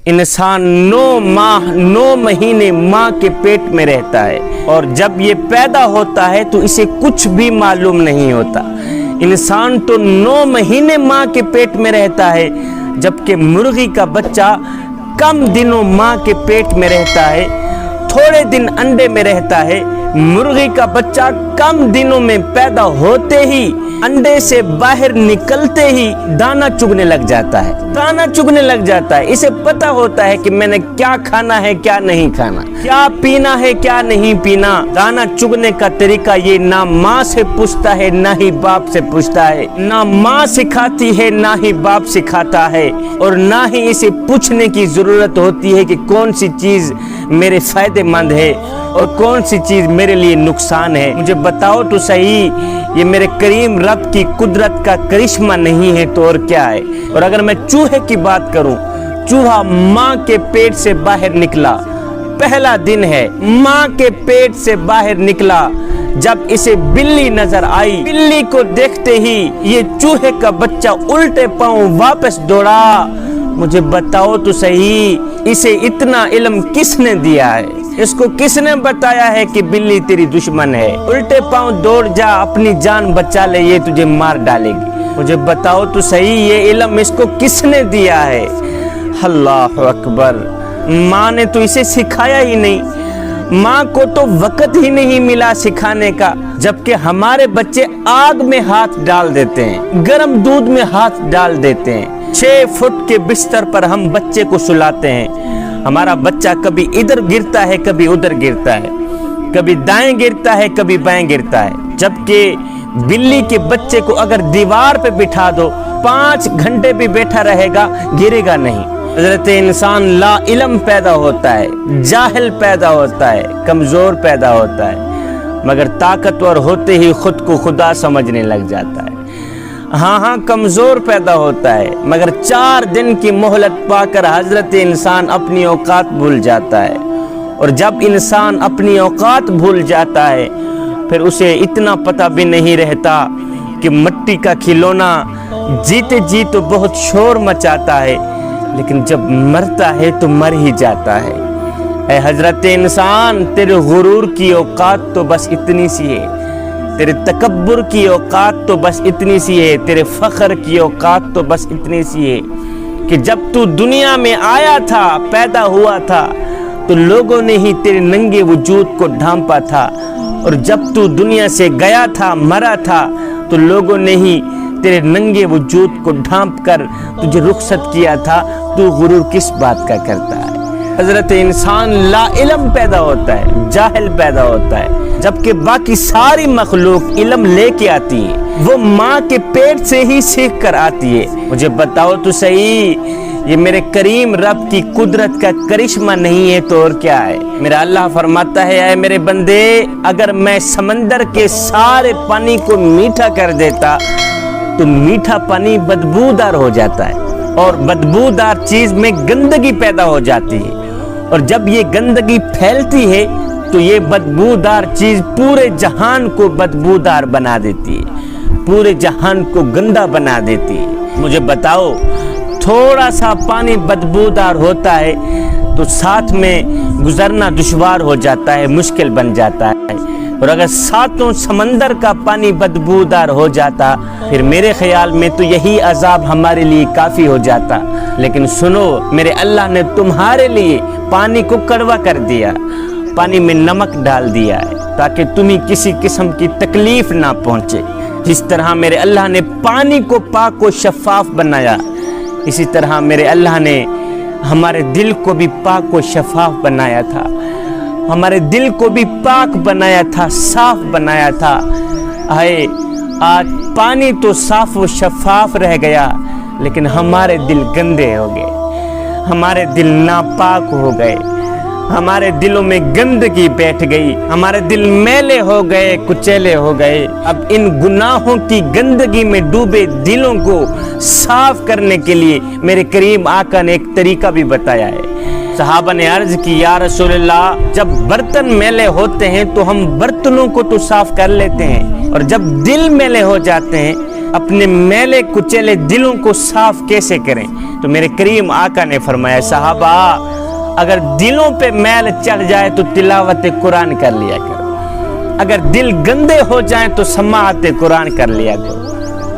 انسان 9 مہینے ماں کے پیٹ میں رہتا ہے اور جب یہ پیدا ہوتا ہے تو اسے کچھ بھی معلوم نہیں ہوتا۔ انسان تو 9 مہینے ماں کے پیٹ میں رہتا ہے، جبکہ مرغی کا بچہ کم دنوں ماں کے پیٹ میں رہتا ہے، تھوڑے دن انڈے میں رہتا ہے۔ مرغی کا بچہ کم دنوں میں پیدا ہوتے ہی انڈے سے باہر نکلتے ہی دانا چگنے لگ جاتا ہے۔ اسے پتا ہوتا ہے کہ میں نے کیا کھانا ہے کیا نہیں کھانا، کیا پینا ہے کیا نہیں پینا۔ دانا چگنے کا طریقہ یہ نہ ماں سے پوچھتا ہے نہ ہی باپ سے پوچھتا ہے، نہ ماں سکھاتی ہے نہ ہی باپ سکھاتا ہے، اور نہ ہی اسے پوچھنے کی ضرورت ہوتی ہے کہ کون سی چیز میرے فائدے مند ہے اور کون سی چیز میرے لیے نقصان ہے۔ مجھے بتاؤ تو صحیح، یہ میرے کریم رب کی قدرت کا کرشمہ نہیں ہے تو اور کیا ہے؟ اور اگر میں چوہے کی بات کروں، چوہا ماں کے پیٹ سے باہر نکلا، پہلا دن ہے، ماں کے پیٹ سے باہر نکلا، جب اسے بلی نظر آئی، بلی کو دیکھتے ہی یہ چوہے کا بچہ الٹے پاؤں واپس دوڑا۔ مجھے بتاؤ تو صحیح، اسے اتنا علم کس نے دیا ہے؟ اس کو کس نے بتایا ہے کہ بلی تیری دشمن ہے؟ الٹے پاؤں دوڑ جا، اپنی جان بچا لے، یہ تجھے مار ڈالے گی۔ مجھے بتاؤ تو صحیح، یہ علم اس کو کس نے دیا ہے؟ اللہ اکبر! ماں نے تو اسے سکھایا ہی نہیں، ماں کو تو وقت ہی نہیں ملا سکھانے کا، جبکہ ہمارے بچے آگ میں ہاتھ ڈال دیتے ہیں، گرم دودھ میں ہاتھ ڈال دیتے ہیں۔ 6 فٹ کے بستر پر ہم بچے کو سلاتے ہیں، ہمارا بچہ کبھی ادھر گرتا ہے کبھی ادھر گرتا ہے، کبھی دائیں گرتا ہے کبھی بائیں گرتا ہے، جبکہ بلی کے بچے کو اگر دیوار پہ بٹھا دو 5 گھنٹے بھی بیٹھا رہے گا، گرے گا نہیں۔ حضرت انسان لا علم پیدا ہوتا ہے، جاہل پیدا ہوتا ہے، کمزور پیدا ہوتا ہے، مگر طاقتور ہوتے ہی خود کو خدا سمجھنے لگ جاتا ہے۔ ہاں کمزور پیدا ہوتا ہے، مگر 4 دن کی مہلت پا کر حضرت انسان اپنی اوقات بھول جاتا ہے، اور جب انسان اپنی اوقات بھول جاتا ہے پھر اسے اتنا پتہ بھی نہیں رہتا کہ مٹی کا کھلونا جیتے جی تو بہت شور مچاتا ہے، لیکن جب مرتا ہے تو مر ہی جاتا ہے۔ اے حضرت انسان، تیرے غرور کی اوقات تو بس اتنی سی ہے، تیرے تکبر کی اوقات تو بس اتنی سی ہے، تیرے فخر کی اوقات تو بس اتنی سی ہے کہ جب تو دنیا میں آیا تھا، پیدا ہوا تھا، تو لوگوں نے ہی تیرے ننگے وجود کو ڈھانپا تھا، اور جب تو دنیا سے گیا تھا، مرا تھا، تو لوگوں نے ہی تیرے ننگے وجود کو ڈھانپ کر تجھے رخصت کیا تھا۔ تو غرور کس بات کا کرتا ہے؟ حضرت انسان لا علم پیدا ہوتا ہے، جاہل پیدا ہوتا ہے، جبکہ باقی ساری مخلوق علم لے کے آتی ہے، وہ ماں کے پیٹ سے ہی سیکھ کر آتی ہے۔ مجھے بتاؤ تو صحیح، یہ میرے کریم رب کی قدرت کا کرشمہ نہیں ہے تو اور کیا ہے؟ میرا اللہ فرماتا ہے، اے میرے بندے، اگر میں سمندر کے سارے پانی کو میٹھا کر دیتا تو میٹھا پانی بدبودار ہو جاتا ہے، اور بدبودار چیز میں گندگی پیدا ہو جاتی ہے، اور جب یہ گندگی پھیلتی ہے تو یہ بدبودار چیز پورے جہان کو بدبودار بنا دیتی ہے، پورے جہان کو گندا بنا دیتی ہے۔ مجھے بتاؤ، تھوڑا سا پانی بدبودار ہوتا ہے تو ساتھ میں گزرنا دشوار ہو جاتا ہے، مشکل بن جاتا ہے، اور اگر ساتوں سمندر کا پانی بدبودار ہو جاتا پھر میرے خیال میں تو یہی عذاب ہمارے لیے کافی ہو جاتا۔ لیکن سنو، میرے اللہ نے تمہارے لیے پانی کو کڑوا کر دیا، پانی میں نمک ڈال دیا ہے تاکہ تمہیں کسی قسم کی تکلیف نہ پہنچے۔ جس طرح میرے اللہ نے پانی کو پاک و شفاف بنایا، اسی طرح میرے اللہ نے ہمارے دل کو بھی پاک و شفاف بنایا تھا، ہمارے دل کو بھی پاک بنایا تھا، صاف بنایا تھا۔ آج پانی تو صاف و شفاف رہ گیا، لیکن ہمارے دل گندے ہو گئے، ہمارے دل ناپاک ہو گئے، ہمارے دلوں میں گندگی بیٹھ گئی، ہمارے دل میلے ہو گئے، کچیلے ہو گئے۔ اب ان گناہوں کی گندگی میں ڈوبے دلوں کو صاف کرنے کے لیے میرے کریم آقا نے ایک طریقہ بھی بتایا ہے۔ صحابہ نے عرض کی، یا رسول اللہ، جب برتن میلے ہوتے ہیں تو ہم برتنوں کو تو صاف کر لیتے ہیں، اور جب دل میلے ہو جاتے ہیں اپنے میلے کچیلے دلوں کو صاف کیسے کریں؟ تو میرے کریم آقا نے فرمایا صحابہ اگر دلوں پہ میل چڑھ جائے تو تلاوت قرآن کر لیا کرو، اگر دل گندے ہو جائیں تو سماعت قرآن کر لیا کرو،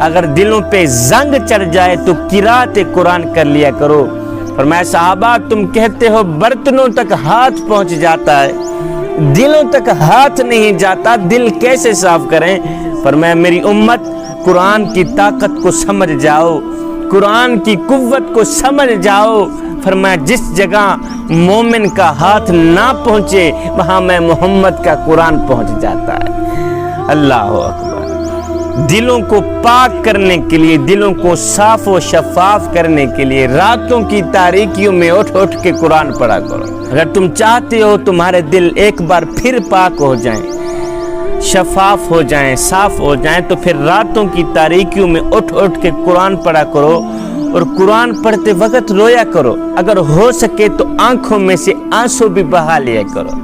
اگر دلوں پہ زنگ چڑھ جائے تو قرات قرآن کر لیا کرو۔ فرمایا صحابہ تم کہتے ہو برتنوں تک ہاتھ پہنچ جاتا ہے، دلوں تک ہاتھ نہیں جاتا، دل کیسے صاف کریں؟ فرمایا میری امت قرآن کی طاقت کو سمجھ جاؤ، قرآن کی قوت کو سمجھ جاؤ۔ فرمایا جس جگہ مومن کا ہاتھ نہ پہنچے وہاں میں محمد کا قرآن پہنچ جاتا ہے۔ اللہ اکبر۔ دلوں کو پاک کرنے کے لیے، دلوں کو صاف و شفاف کرنے کے لیے راتوں کی تاریکیوں میں اٹھ اٹھ کے قرآن پڑھا کرو۔ اگر تم چاہتے ہو تمہارے دل ایک بار پھر پاک ہو جائیں، شفاف ہو جائیں، صاف ہو جائیں، تو پھر راتوں کی تاریکیوں میں اٹھ اٹھ کے قرآن پڑھا کرو اور قرآن پڑھتے وقت رویا کرو۔ اگر ہو سکے تو آنکھوں میں سے آنسو بھی بہا لیا کرو،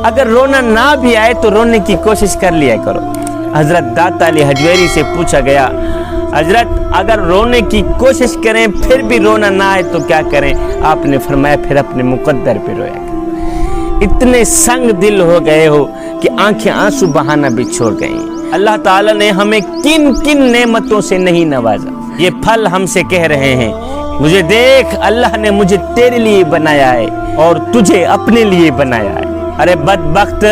اگر رونا نہ بھی آئے تو رونے کی کوشش کر لیا کرو۔ حضرت داتا علی حجویری سے پوچھا گیا حضرت اگر رونے کی کوشش کریں پھر بھی رونا نہ آئے تو کیا کریں؟ آپ نے فرمایا پھر اپنے مقدر پہ رویا کریں۔ اتنے سنگ دل ہو گئے ہو کہ آنکھیں آنسو بہانا بھی چھوڑ گئیں۔ اللہ تعالیٰ نے ہمیں کن کن نعمتوں سے نہیں نوازا، یہ پھل ہم سے کہہ رہے ہیں مجھے دیکھ اللہ نے مجھے تیرے لیے بنایا ہے اور تجھے اپنے لیے بنایا ہے۔ ارے بدبخت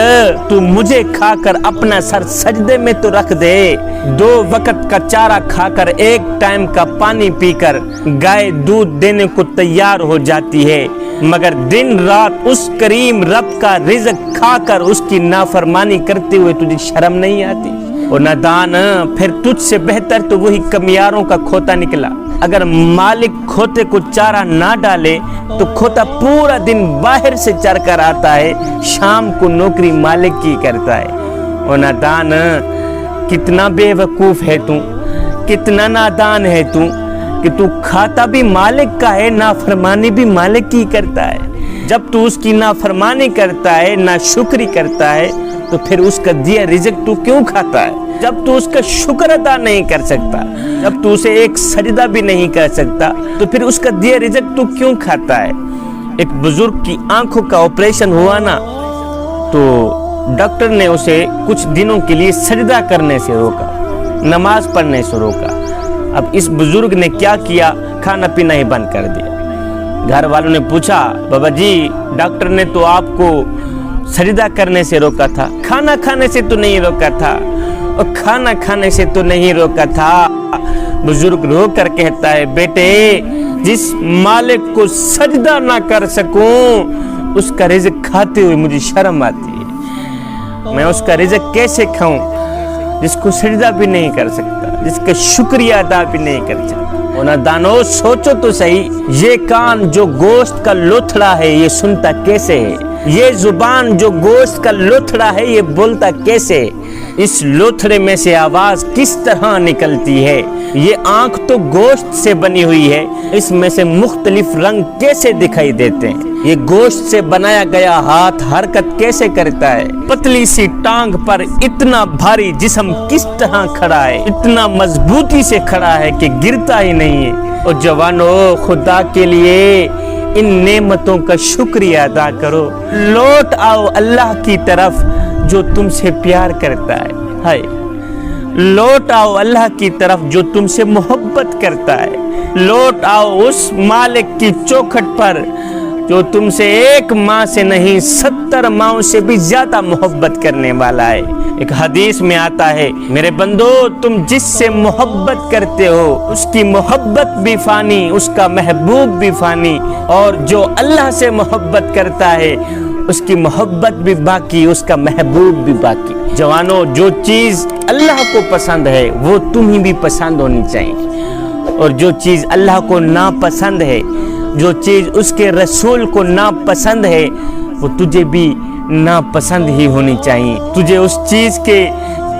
تو مجھے کھا کر اپنا سر سجدے میں تو رکھ دے، 2 وقت کا چارہ کھا کر 1 ٹائم کا پانی پی کر گائے دودھ دینے کو تیار ہو جاتی ہے، مگر دن رات اس کریم رب کا رزق کھا کر اس کی نافرمانی کرتے ہوئے تجھے شرم نہیں آتی؟ اور نادان پھر تجھ سے بہتر تو وہی کمیاروں کا کھوتا نکلا۔ اگر مالک کھوتے کو چارہ نہ ڈالے تو کھوتا پورا دن باہر سے چر کر آتا ہے، شام کو نوکری مالک کی کرتا ہے۔ اور نادان کتنا بے وقوف ہے تو، کتنا نادان ہے تو کہ تو کھاتا بھی مالک کا ہے، نافرمانی بھی مالک کی کرتا ہے۔ جب تو اس کی نافرمانی کرتا ہے، ناشکری کرتا ہے، تو پھر اس کا دیا رزق تو کیوں کھاتا ہے؟ جب تو اس کا شکر ادا نہیں کر سکتا، جب تو اسے ایک سجدہ بھی نہیں کر سکتا، تو پھر اس کا دیا رزق تو کیوں کھاتا ہے؟ ایک بزرگ کی آنکھوں کا آپریشن ہوا نا، تو ڈاکٹر نے اسے کچھ دنوں کے لیے سجدہ کرنے سے روکا، نماز پڑھنے سے روکا۔ اب اس بزرگ نے کیا کیا؟ کھانا پینا ہی بند کر دیا۔ گھر والوں نے پوچھا بابا جی ڈاکٹر نے تو آپ کو سجدہ کرنے سے روکا تھا، کھانا کھانے سے تو نہیں روکا تھا، اور کھانا کھانے سے تو نہیں روکا تھا۔ بزرگ رو کر کہتا ہے بیٹے جس مالک کو سجدہ نہ کر سکوں اس کا رزق کھاتے ہوئے مجھے شرم آتی ہے۔ میں اس کا رزق کیسے کھاؤں جس کو سجدہ بھی نہیں کر سکتا، جس کا شکریہ ادا بھی نہیں کر سکتا؟ اور نادانو سوچو تو صحیح، یہ کان جو گوشت کا لوتھڑا ہے یہ سنتا کیسے ہے؟ یہ زبان جو گوشت کا لوتھڑا ہے یہ بولتا کیسے ہے؟ اس لوتھڑے میں سے آواز کس طرح نکلتی ہے؟ یہ آنکھ تو گوشت سے بنی ہوئی ہے، اس میں سے مختلف رنگ کیسے دکھائی دیتے ہیں؟ یہ گوشت سے بنایا گیا ہاتھ حرکت کیسے کرتا ہے؟ پتلی سی ٹانگ پر اتنا بھاری جسم کس طرح کھڑا ہے؟ اتنا مضبوطی سے کھڑا ہے کہ گرتا ہی نہیں ہے۔ اور جوانو خدا کے لیے ان نعمتوں کا شکریہ ادا کرو، لوٹ آؤ اللہ کی طرف جو تم سے پیار کرتا ہے، ہائے لوٹ آؤ اللہ کی طرف جو تم سے محبت کرتا ہے، لوٹ آؤ اس مالک کی چوکھٹ پر جو تم سے 1 ماہ سے نہیں 70 ماہوں سے بھی زیادہ محبت کرنے والا ہے۔ ایک حدیث میں آتا ہے میرے بندو تم جس سے محبت کرتے ہو اس کی محبت بھی فانی، اس کا محبوب بھی فانی، اور جو اللہ سے محبت کرتا ہے اس کی محبت بھی باقی، اس کا محبوب بھی باقی۔ جوانو جو چیز اللہ کو پسند ہے وہ تمہیں بھی پسند ہونی چاہیے، اور جو چیز اللہ کو ناپسند ہے، جو چیز اس کے رسول کو ناپسند ہے وہ تجھے بھی ناپسند ہی ہونی چاہیے۔ تجھے اس چیز کے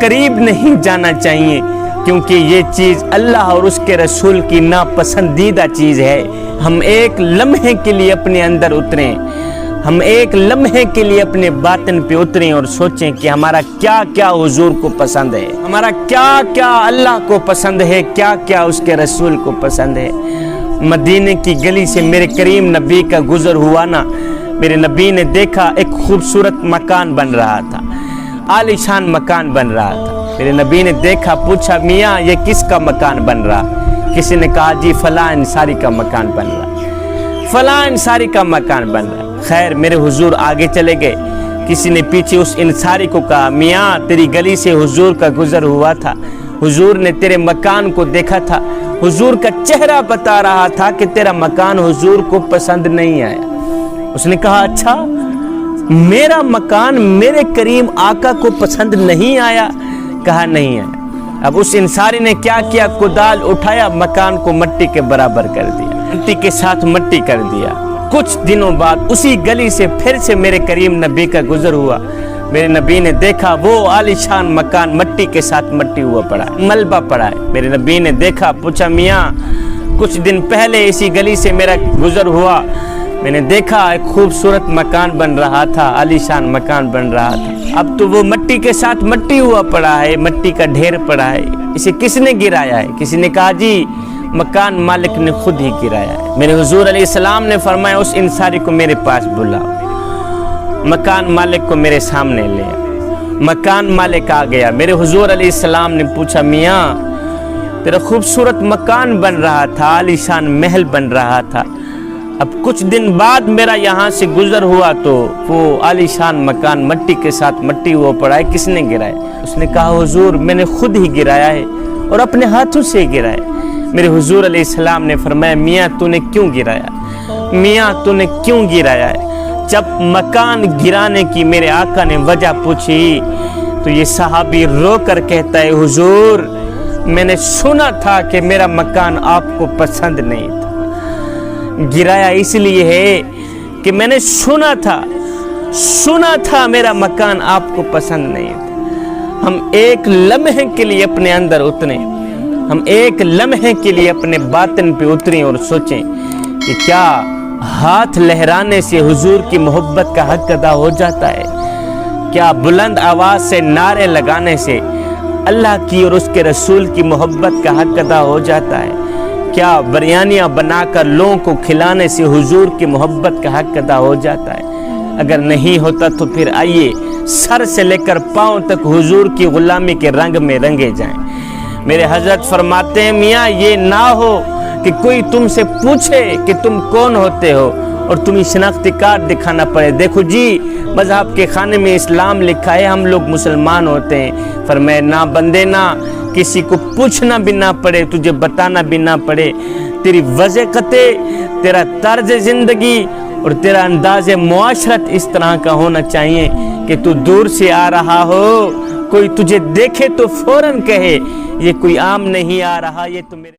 قریب نہیں جانا چاہیے کیونکہ یہ چیز اللہ اور اس کے رسول کی ناپسندیدہ چیز ہے۔ ہم ایک لمحے کے لیے اپنے اندر اتریں، ہم ایک لمحے کے لیے اپنے باطن پہ اتریں اور سوچیں کہ ہمارا کیا کیا حضور کو پسند ہے، ہمارا کیا کیا اللہ کو پسند ہے، کیا کیا اس کے رسول کو پسند ہے۔ مدینے کی گلی سے میرے کریم نبی کا گزر ہوا نا، میرے نبی نے دیکھا ایک خوبصورت مکان بن رہا تھا، عالی شان مکان بن رہا تھا۔ میرے نبی نے دیکھا، پوچھا میاں یہ کس کا مکان بن رہا؟ کسی نے کہا جی فلاں انصاری کا مکان بن رہا، فلاں انصاری کا مکان بن رہا۔ خیر میرے حضور آگے چلے گئے، کسی نے پیچھے اس انصاری کو کہا میاں تیری گلی سے حضور کا گزر ہوا تھا، حضور نے تیرے مکان کو دیکھا تھا، حضور کا چہرہ بتا رہا تھا کہ تیرا مکان حضور کو پسند نہیں آیا۔ اس نے کہا اچھا میرا مکان میرے کریم آقا کو پسند نہیں آیا؟ کہا نہیں آیا۔ اب اس انصاری نے کیا کیا، کدال اٹھایا، مکان کو مٹی کے برابر کر دیا، مٹی کے ساتھ مٹی کر دیا۔ کچھ دنوں بعد اسی گلی سے پھر سے میرے کریم نبی کا گزر ہوا، میرے نبی نے دیکھا وہ عالی شان مکان مٹی کے ساتھ مٹی ہوا پڑا ہے، ملبہ پڑا ہے۔ میرے نبی نے دیکھا، پوچھا میاں کچھ دن پہلے اسی گلی سے میرا گزر ہوا، میں نے دیکھا ایک خوبصورت مکان بن رہا تھا، عالی شان مکان بن رہا تھا، اب تو وہ مٹی کے ساتھ مٹی ہوا پڑا ہے، مٹی کا ڈھیر پڑا ہے، اسے کس نے گرایا ہے؟ کسی نے کہا جی مکان مالک نے خود ہی گرایا ہے۔ میرے حضور علیہ السلام نے فرمایا اس انصاری کو میرے پاس بلاؤ، مکان مالک کو میرے سامنے لے آؤ۔ مکان مالک آ گیا، میرے حضور علیہ السلام نے پوچھا میاں تیرا خوبصورت مکان بن رہا تھا، عالی شان محل بن رہا تھا، اب کچھ دن بعد میرا یہاں سے گزر ہوا تو وہ عالی شان مکان مٹی کے ساتھ مٹی ہوا پڑا ہے، کس نے گرایا؟ اس نے کہا حضور میں نے خود ہی گرایا ہے اور اپنے ہاتھوں سے گرایا۔ میرے حضور علیہ السلام نے فرمایا میاں تو نے کیوں گرایا؟ میاں تو نے کیوں گرایا ہے؟ جب مکان گرانے کی میرے آقا نے وجہ پوچھی تو یہ صحابی رو کر کہتا ہے حضور میں نے سنا تھا کہ میرا مکان آپ کو پسند نہیں تھا، گرایا اس لیے ہے کہ میں نے سنا تھا میرا مکان آپ کو پسند نہیں تھا۔ ہم ایک لمحے کے لیے اپنے اندر اتریں، ہم ایک لمحے کے لیے اپنے باطن پہ اتریں اور سوچیں کہ کیا ہاتھ لہرانے سے حضور کی محبت کا حق ادا ہو جاتا ہے؟ کیا بلند آواز سے نعرے لگانے سے اللہ کی اور اس کے رسول کی محبت کا حق ادا ہو جاتا ہے؟ کیا بریانیاں بنا کر لوگوں کو کھلانے سے حضور کی محبت کا حق ادا ہو جاتا ہے؟ اگر نہیں ہوتا تو پھر آئیے سر سے لے کر پاؤں تک حضور کی غلامی کے رنگ میں رنگے جائیں۔ میرے حضرت فرماتے ہیں میاں یہ نہ ہو کہ کوئی تم سے پوچھے کہ تم کون ہوتے ہو اور تمہیں شناختی کارڈ دکھانا پڑے، دیکھو جی مذہب کے خانے میں اسلام لکھا ہے ہم لوگ مسلمان ہوتے ہیں۔ فرمایا نہ بندے نہ کسی کو پوچھنا بھی نہ پڑے، تجھے بتانا بھی نہ پڑے، تیری وضاحت، تیرا طرز زندگی اور تیرا انداز معاشرت اس طرح کا ہونا چاہیے کہ تو دور سے آ رہا ہو، کوئی تجھے دیکھے تو فوراً کہے یہ کوئی عام نہیں آ رہا، یہ تو میرے